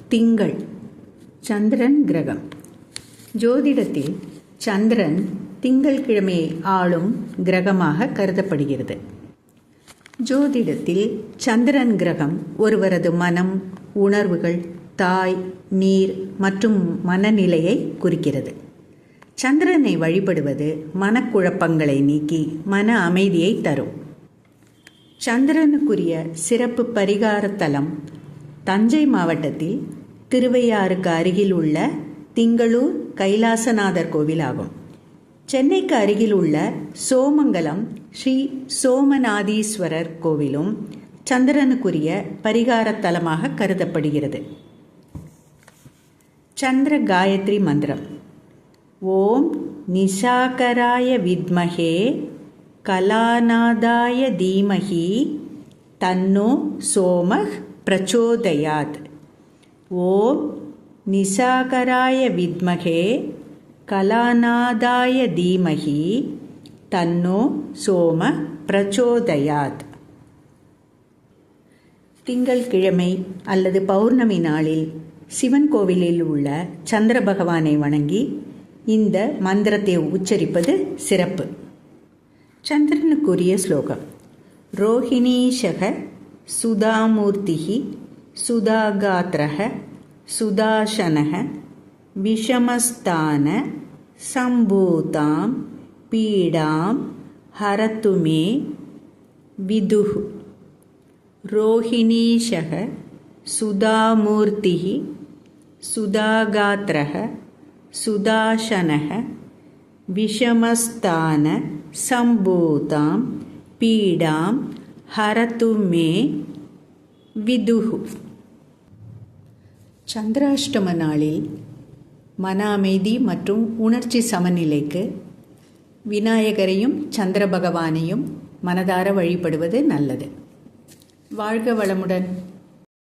திங்கள், சந்திரன் கிரகம். ஜோதிடத்தில் சந்திரன் திங்கள்கிழமையை ஆளும் கிரகமாக கருதப்படுகிறது. ஜோதிடத்தில் சந்திரன் கிரகம் ஒருவரது மனம், உணர்வுகள், தாய், நீர் மற்றும் மனநிலையை குறிக்கிறது. சந்திரனை வழிபடுவது மனக்குழப்பங்களை நீக்கி மன அமைதியை தரும். சந்திரனுக்குரிய சிறப்பு பரிகார தலம் தஞ்சை மாவட்டத்தில் திருவையாறுக்கு அருகில் உள்ள திங்களூர் கைலாசநாதர் கோவில் ஆகும். சென்னைக்கு அருகில் உள்ள சோமங்கலம் ஸ்ரீ சோமநாதீஸ்வரர் கோவிலும் சந்திரனுக்குரிய பரிகார தலமாக கருதப்படுகிறது. சந்திர காயத்ரி மந்திரம். ஓம் நிஷாகராய வித்மஹே கலாநாதாய தீமஹி தன்னோ சோமஹ் பிரச்சோதயாத். ஓம் நிஷாகராய வித்மஹே கலாநாதாய தீமஹி தன்னோ சோம பிரச்சோதயாத். திங்கள்கிழமை அல்லது பௌர்ணமி நாளில் சிவன் கோவிலில் உள்ள சந்திர பகவானை வணங்கி இந்த மந்திரத்தை உச்சரிப்பது சிறப்பு. சந்திரனுக்குரிய ஸ்லோகம். ரோஹிணீஷக சுதாமூர்த்திஹி சுதாகாத்ரஹ சுதாசனஹ விஷமஸ்தான சம்பூதாம் பீடாம் ஹரத்து மே விதுஹு. ரோஹிணீஷக சுதாமூர்த்திஹி சுதாகாத்ரஹ சுதாசனஹ விஷமஸ்தான சம்பூதாம் பீடாம் ஹரத்து மே விதுஹு. சந்திராஷ்டம நாளில் மன அமைதி மற்றும் உணர்ச்சி சமநிலைக்கு விநாயகரையும் சந்திர பகவானையும் மனதார வழிபடுவது நல்லது. வாழ்க வளமுடன்.